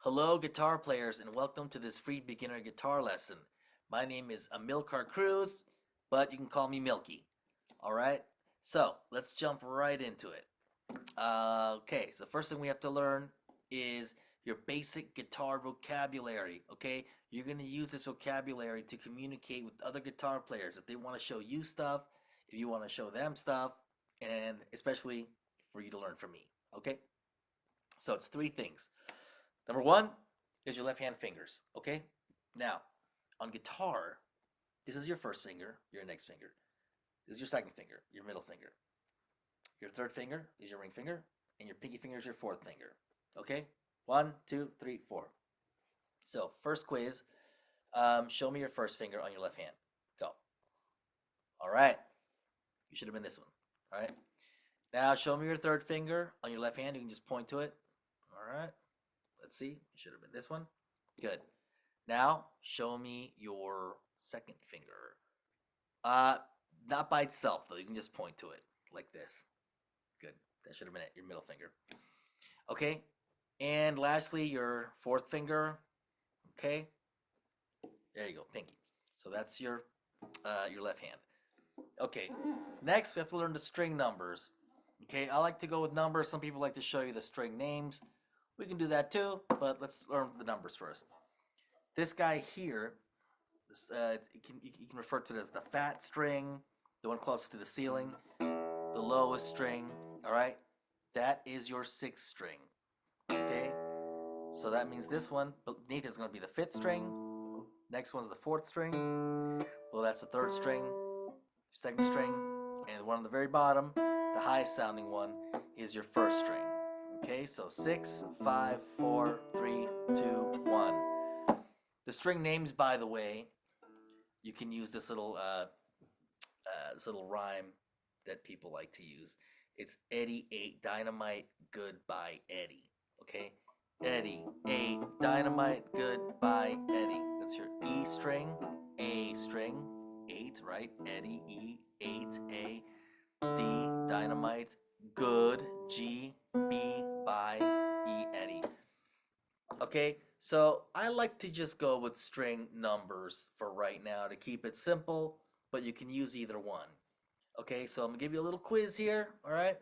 Hello, guitar players, and welcome to this free beginner guitar lesson. My name is Amilcar Cruz, but you can call me Milky. All right? So let's jump right into it. Okay, so first thing we have to learn is your basic guitar vocabulary. Okay, you're going to use this vocabulary to communicate with other guitar players if they want to show you stuff, if you want to show them stuff, and especially for you to learn from me. Okay, so it's three things. Number one is your left hand fingers. Okay, now on guitar, this is your first finger, your index finger. This is your second finger, your middle finger. Your third finger is your ring finger, and your pinky finger is your fourth finger. Okay? One, two, three, four. So, first quiz. Show me your first finger on your left hand. Go. All right. You should have been this one. All right. Now, show me your third finger on your left hand. You can just point to it. All right. Let's see. You should have been this one. Good. Now, show me your second finger. Not by itself, though. You can just point to it like this. Good. That should have been it, your middle finger. Okay. And lastly, your fourth finger. Okay. There you go, pinky. So that's your left hand. Okay. Next, we have to learn the string numbers. Okay. I like to go with numbers. Some people like to show you the string names. We can do that too, but let's learn the numbers first. This guy here, you can refer to it as the fat string, the one closest to the ceiling, the lowest string. All right. That is your sixth string. Okay, so that means this one beneath is going to be the fifth string. Next one's the fourth string. Well, that's the third string, second string, and the one on the very bottom, the highest sounding one, is your first string. Okay, so 6, 5, 4, 3, 2, 1. The string names, by the way, you can use this little rhyme that people like to use. It's Eddie ate dynamite, goodbye Eddie. Okay, Eddie ate dynamite, goodbye Eddie. That's your E string, A string, 8, right? Eddie, E, 8, A, D, dynamite, good, G, B, bye, E, Eddie. Okay, so I like to just go with string numbers for right now to keep it simple, but you can use either one. Okay, so I'm gonna give you a little quiz here. All right,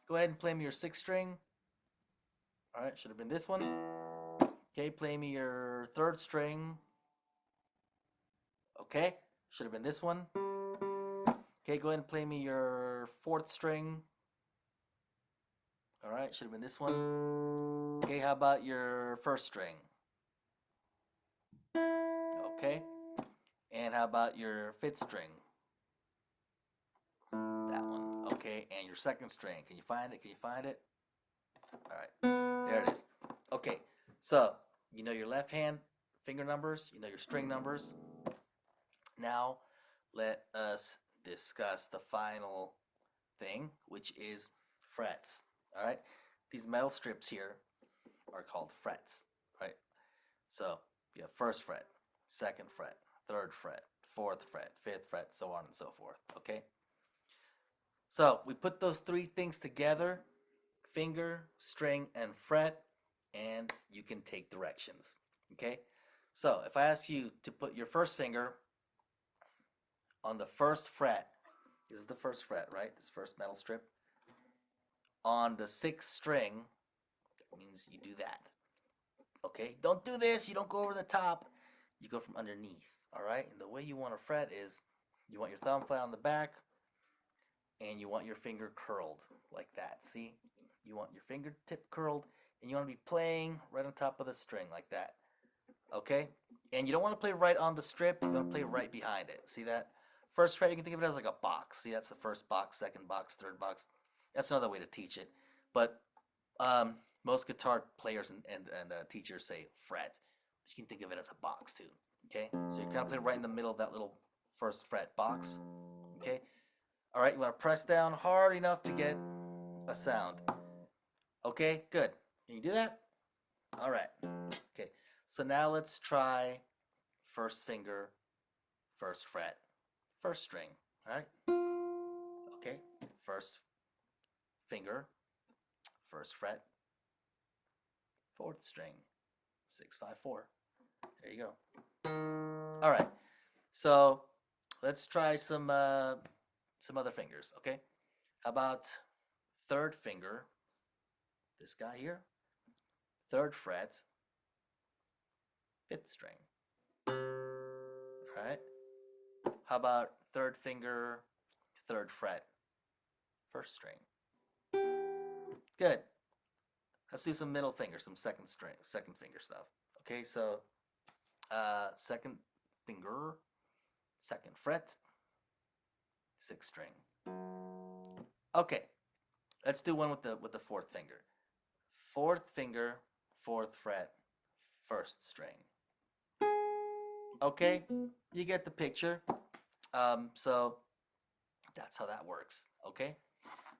go ahead and play me your sixth string. All right, should have been this one. Okay, play me your third string. Okay, should have been this one. Okay, go ahead and play me your fourth string. All right, should have been this one. Okay, how about your first string? Okay, and how about your fifth string? That one. Okay, and your second string. Can you find it? Can you find it? All right, there it is. Okay, so you know your left hand finger numbers, you know your string numbers. Now let us discuss the final thing, which is frets. All right, these metal strips here are called frets. Right, so you have first fret, second fret, third fret, fourth fret, fifth fret, so on and so forth. Okay, so we put those three things together: finger, string, and fret, and you can take directions. Okay, so if I ask you to put your first finger on the first fret, this is the first fret, right? This first metal strip. On the sixth string, that means you do that. Okay, don't do this. You don't go over the top. You go from underneath. All right, and the way you want to fret is you want your thumb flat on the back and you want your finger curled like that. See? You want your fingertip curled and you want to be playing right on top of the string like that. Okay? And you don't want to play right on the strip. You want to play right behind it. See that? First fret, you can think of it as like a box. See, that's the first box, second box, third box. That's another way to teach it. But most guitar players and teachers say fret. But you can think of it as a box too. Okay? So you kind of play right in the middle of that little first fret box. Okay? All right, you want to press down hard enough to get a sound. Okay, good. Can you do that? All right. Okay, so now let's try first finger, first fret, first string. All right. Okay, first finger, first fret, fourth string. 6, 5, 4. There you go. All right. So let's try some other fingers. Okay. How about third finger? This guy here. Third fret. Fifth string. All right. How about third finger, third fret, first string? Good. Let's do some middle finger, some second finger stuff. Okay, so second finger, second fret, sixth string. Okay, let's do one with the fourth finger. Fourth finger, fourth fret, first string. Okay, you get the picture. So that's how that works. Okay,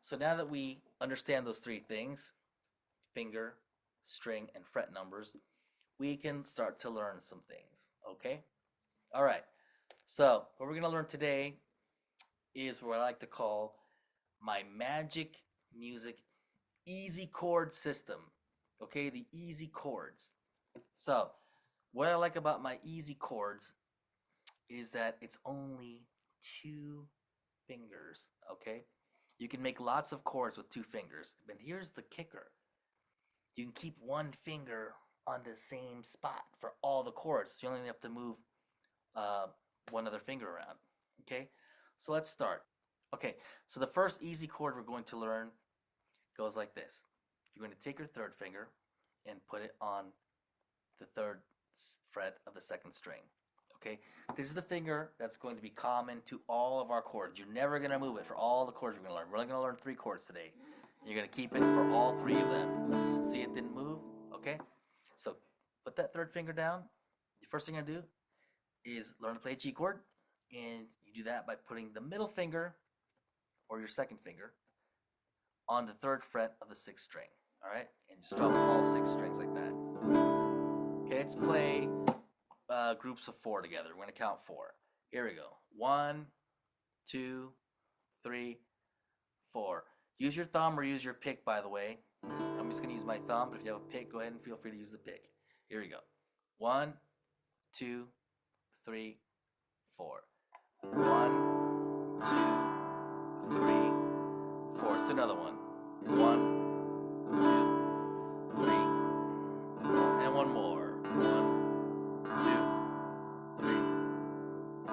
so now that we understand those three things, finger, string, and fret numbers, we can start to learn some things. Okay, all right. So what we're gonna learn today is what I like to call my magic music easy chord system. Okay, the easy chords. So what I like about my easy chords is that it's only 2 fingers. Okay, you can make lots of chords with 2 fingers, but here's the kicker: you can keep one finger on the same spot for all the chords. You only have to move one other finger around. Okay, so let's start. Okay, so the first easy chord we're going to learn goes like this. You're going to take your third finger and put it on the third fret of the second string. Okay, this is the finger that's going to be common to all of our chords. You're never going to move it for all the chords we're going to learn. We're only going to learn 3 chords today. You're going to keep it for all 3 of them. See, it didn't move? Okay, so put that third finger down. The first thing you're going to do is learn to play a G chord, and you do that by putting the middle finger or your second finger on the third fret of the 6th string. All right, and you strum all 6 strings like that. Okay, let's play groups of 4 together. We're going to count 4. Here we go. 1, 2, 3, 4. Use your thumb or use your pick, by the way. I'm just going to use my thumb, but if you have a pick, go ahead and feel free to use the pick. Here we go. 1, 2, 3, 4. 1, 2, 3, 4. It's another one. 1, 2, 3, 4. And one more. 1, 2, 3,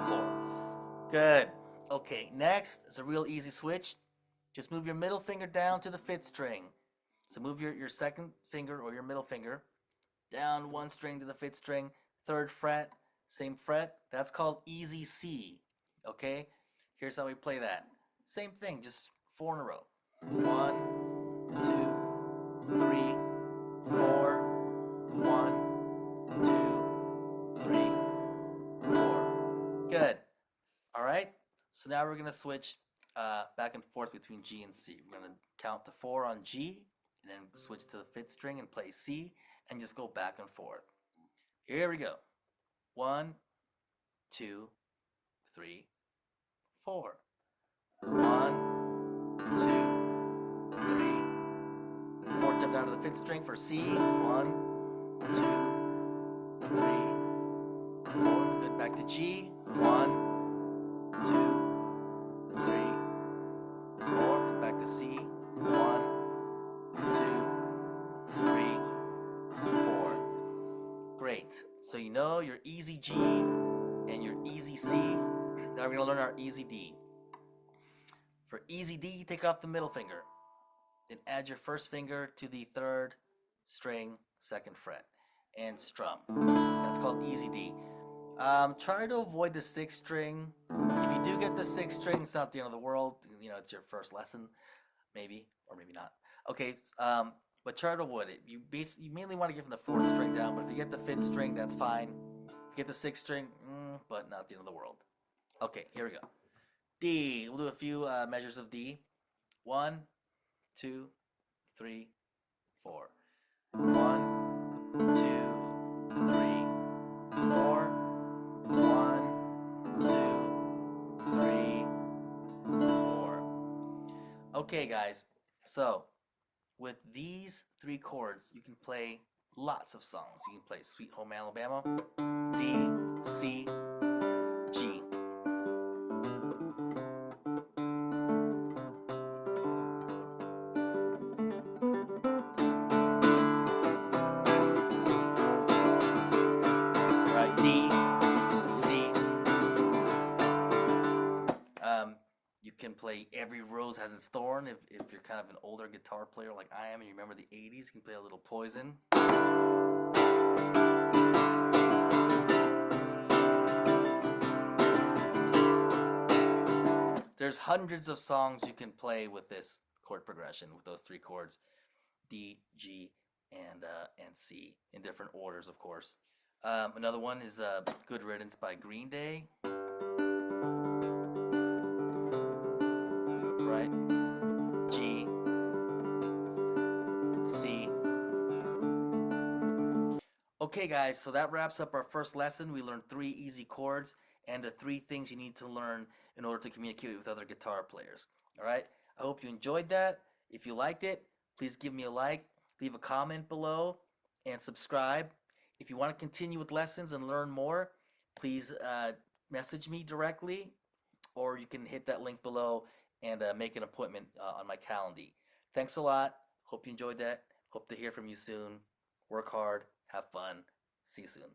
4. Good. Okay, next is a real easy switch. Just move your middle finger down to the 5th string. So move your second finger or your middle finger down 1 string to the 5th string, 3rd fret, same fret. That's called easy C. Okay? Here's how we play that. Same thing, just 4 in a row. 1, 2, 3, 4. 1, 2, 3, 4. Good. All right. So now we're gonna switch back and forth between G and C. We're gonna count to 4 on G, and then switch to the 5th string and play C, and just go back and forth. Here we go. 1, 2, 3, 4. 1, 2, 3, 4. Jump down to the 5th string for C. 1, 2, 3, 4. Good. Back to G. 1, 2, 3, 4. And back to C. 1, 2, 3, 4. Great. So you know your easy G and your easy C. Now we're going to learn our easy D. For easy D, take off the middle finger. Then add your first finger to the 3rd string, 2nd fret, and strum. That's called easy D. Try to avoid the 6th string. If you do get the 6th string, it's not the end of the world. You know, it's your first lesson, maybe, or maybe not. Okay, but try to avoid it. You mainly want to give them the 4th string down, but if you get the 5th string, that's fine. If you get the 6th string, but not the end of the world. Okay, here we go. D. We'll do a few measures of D. 1, 2, 3, 4. 1, 2, 3, 4. 1, 2, 3, 4. Okay, guys. So with these 3 chords, you can play lots of songs. You can play Sweet Home Alabama, D, C, G. Right, D, C. You can play Every Rose Has Its Thorn if you're kind of an older guitar player like I am and you remember the 80s. You can play a little Poison. There's hundreds of songs you can play with this chord progression, with those three chords, D, G, and C, in different orders, of course. Another one is Good Riddance by Green Day. Right? G, C. Okay, guys, so that wraps up our first lesson. We learned 3 easy chords and the 3 things you need to learn in order to communicate with other guitar players. All right? I hope you enjoyed that. If you liked it, please give me a like, leave a comment below, and subscribe. If you want to continue with lessons and learn more, please message me directly, or you can hit that link below and make an appointment on my calendar. Thanks a lot. Hope you enjoyed that. Hope to hear from you soon. Work hard. Have fun. See you soon.